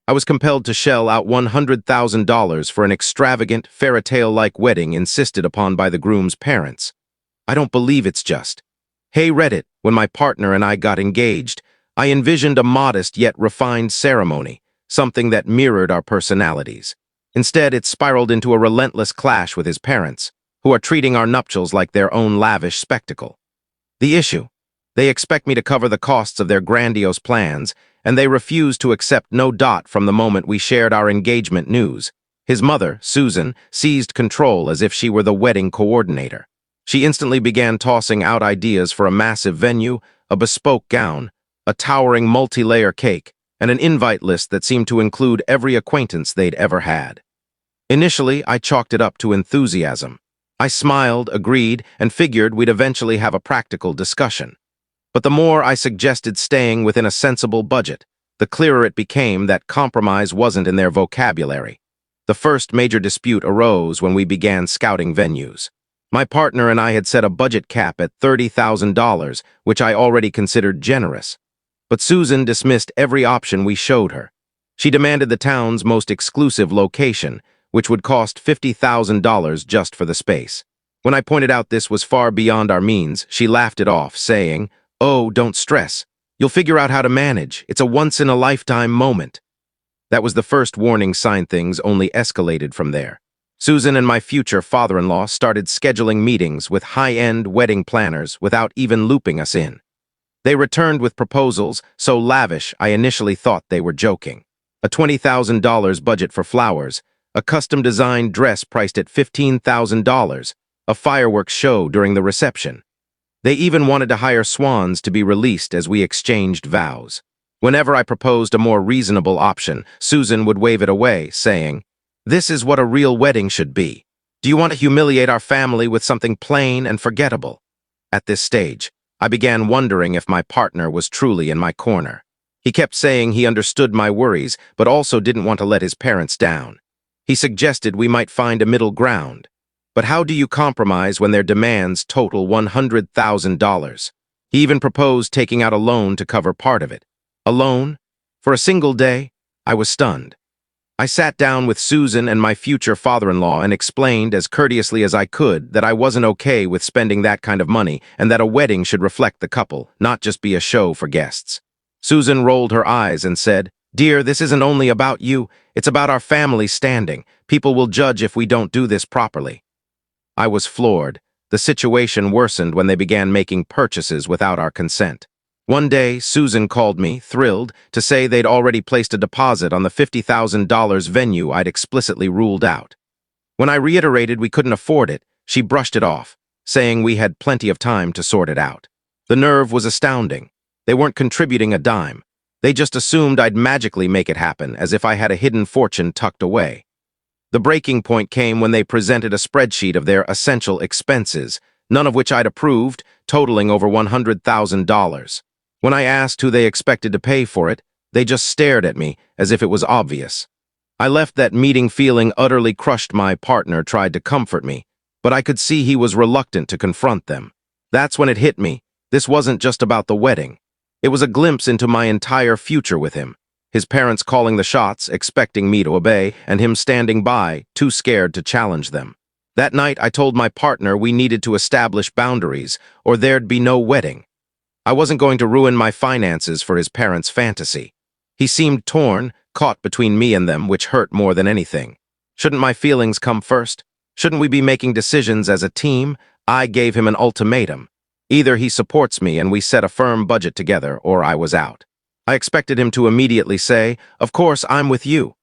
I was compelled to shell out $100,000 for an extravagant, fairytale-like wedding insisted upon by the groom's parents. I don't believe it's just. Hey Reddit, when my partner and I got engaged, I envisioned a modest yet refined ceremony, something that mirrored our personalities. Instead, it spiraled into a relentless clash with his parents, who are treating our nuptials like their own lavish spectacle. The issue? They expect me to cover the costs of their grandiose plans, and they refuse to accept no dot from the moment we shared our engagement news. His mother, Susan, seized control as if she were the wedding coordinator. She instantly began tossing out ideas for a massive venue, a bespoke gown, a towering multi-layer cake, and an invite list that seemed to include every acquaintance they'd ever had. Initially, I chalked it up to enthusiasm. I smiled, agreed, and figured we'd eventually have a practical discussion. But the more I suggested staying within a sensible budget, the clearer it became that compromise wasn't in their vocabulary. The first major dispute arose when we began scouting venues. My partner and I had set a budget cap at $30,000, which I already considered generous. But Susan dismissed every option we showed her. She demanded the town's most exclusive location, which would cost $50,000 just for the space. When I pointed out this was far beyond our means, she laughed it off, saying, "Oh, don't stress. You'll figure out how to manage. It's a once-in-a-lifetime moment." That was the first warning sign. Things only escalated from there. Susan and my future father-in-law started scheduling meetings with high-end wedding planners without even looping us in. They returned with proposals so lavish I initially thought they were joking. A $20,000 budget for flowers, a custom-designed dress priced at $15,000, a fireworks show during the reception. They even wanted to hire swans to be released as we exchanged vows. Whenever I proposed a more reasonable option, Susan would wave it away, saying, "This is what a real wedding should be. Do you want to humiliate our family with something plain and forgettable?" At this stage, I began wondering if my partner was truly in my corner. He kept saying he understood my worries, but also didn't want to let his parents down. He suggested we might find a middle ground. But how do you compromise when their demands total $100,000? He even proposed taking out a loan to cover part of it. A loan? For a single day? I was stunned. I sat down with Susan and my future father-in-law and explained as courteously as I could that I wasn't okay with spending that kind of money and that a wedding should reflect the couple, not just be a show for guests. Susan rolled her eyes and said, "Dear, this isn't only about you, it's about our family standing. People will judge if we don't do this properly." I was floored. The situation worsened when they began making purchases without our consent. One day, Susan called me, thrilled, to say they'd already placed a deposit on the $50,000 venue I'd explicitly ruled out. When I reiterated we couldn't afford it, she brushed it off, saying we had plenty of time to sort it out. The nerve was astounding. They weren't contributing a dime. They just assumed I'd magically make it happen, as if I had a hidden fortune tucked away. The breaking point came when they presented a spreadsheet of their essential expenses, none of which I'd approved, totaling over $100,000. When I asked who they expected to pay for it, they just stared at me as if it was obvious. I left that meeting feeling utterly crushed. My partner tried to comfort me, but I could see he was reluctant to confront them. That's when it hit me. This wasn't just about the wedding. It was a glimpse into my entire future with him. His parents calling the shots, expecting me to obey, and him standing by, too scared to challenge them. That night, I told my partner we needed to establish boundaries, or there'd be no wedding. I wasn't going to ruin my finances for his parents' fantasy. He seemed torn, caught between me and them, which hurt more than anything. Shouldn't my feelings come first? Shouldn't we be making decisions as a team? I gave him an ultimatum. Either he supports me and we set a firm budget together, or I was out. I expected him to immediately say, "Of course, I'm with you."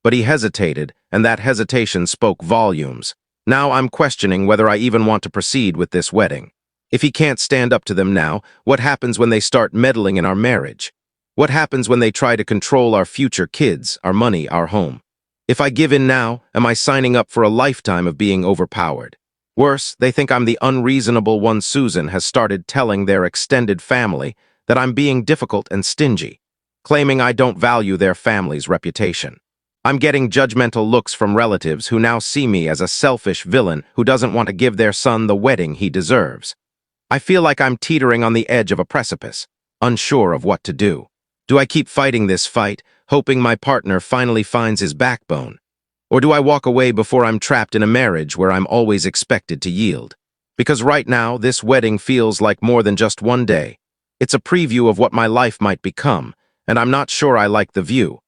But he hesitated, and that hesitation spoke volumes. Now I'm questioning whether I even want to proceed with this wedding. If he can't stand up to them now, what happens when they start meddling in our marriage? What happens when they try to control our future kids, our money, our home? If I give in now, am I signing up for a lifetime of being overpowered? Worse, they think I'm the unreasonable one. Susan has started telling their extended family that I'm being difficult and stingy, claiming I don't value their family's reputation. I'm getting judgmental looks from relatives who now see me as a selfish villain who doesn't want to give their son the wedding he deserves. I feel like I'm teetering on the edge of a precipice, unsure of what to do. Do I keep fighting this fight, hoping my partner finally finds his backbone? Or do I walk away before I'm trapped in a marriage where I'm always expected to yield? Because right now, this wedding feels like more than just one day. It's a preview of what my life might become, and I'm not sure I like the view.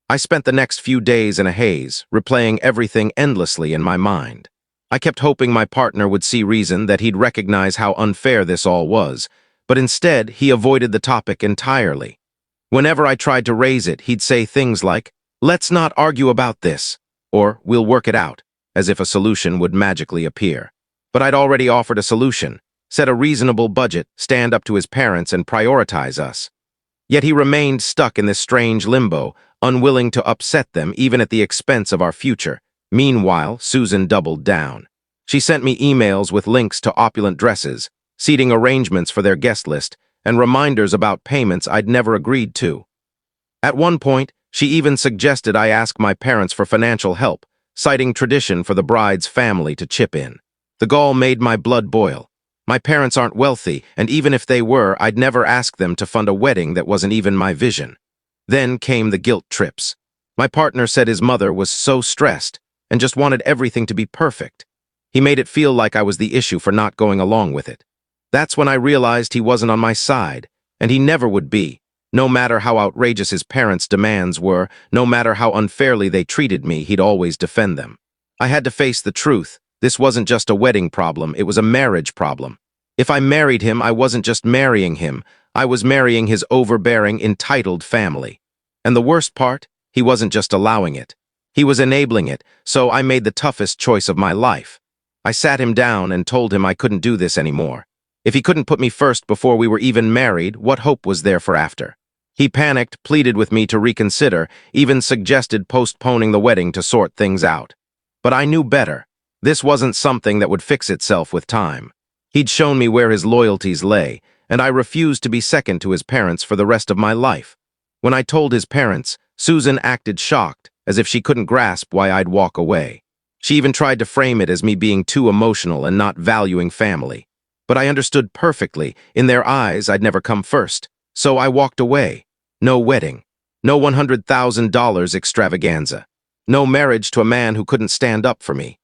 I spent the next few days in a haze, replaying everything endlessly in my mind. I kept hoping my partner would see reason, that he'd recognize how unfair this all was, but instead, he avoided the topic entirely. Whenever I tried to raise it, he'd say things like, "Let's not argue about this," or "We'll work it out," as if a solution would magically appear. But I'd already offered a solution: set a reasonable budget, stand up to his parents, and prioritize us. Yet he remained stuck in this strange limbo, unwilling to upset them even at the expense of our future. Meanwhile, Susan doubled down. She sent me emails with links to opulent dresses, seating arrangements for their guest list, and reminders about payments I'd never agreed to. At one point, she even suggested I ask my parents for financial help, citing tradition for the bride's family to chip in. The gall made my blood boil. My parents aren't wealthy, and even if they were, I'd never ask them to fund a wedding that wasn't even my vision. Then came the guilt trips. My partner said his mother was so stressed and just wanted everything to be perfect. He made it feel like I was the issue for not going along with it. That's when I realized he wasn't on my side, and he never would be. No matter how outrageous his parents' demands were, no matter how unfairly they treated me, he'd always defend them. I had to face the truth. This wasn't just a wedding problem, it was a marriage problem. If I married him, I wasn't just marrying him, I was marrying his overbearing, entitled family. And the worst part, he wasn't just allowing it. He was enabling it, so I made the toughest choice of my life. I sat him down and told him I couldn't do this anymore. If he couldn't put me first before we were even married, what hope was there for after? He panicked, pleaded with me to reconsider, even suggested postponing the wedding to sort things out. But I knew better. This wasn't something that would fix itself with time. He'd shown me where his loyalties lay, and I refused to be second to his parents for the rest of my life. When I told his parents, Susan acted shocked, as if she couldn't grasp why I'd walk away. She even tried to frame it as me being too emotional and not valuing family. But I understood perfectly. In their eyes, I'd never come first. So I walked away. No wedding. No $100,000 extravaganza. No marriage to a man who couldn't stand up for me.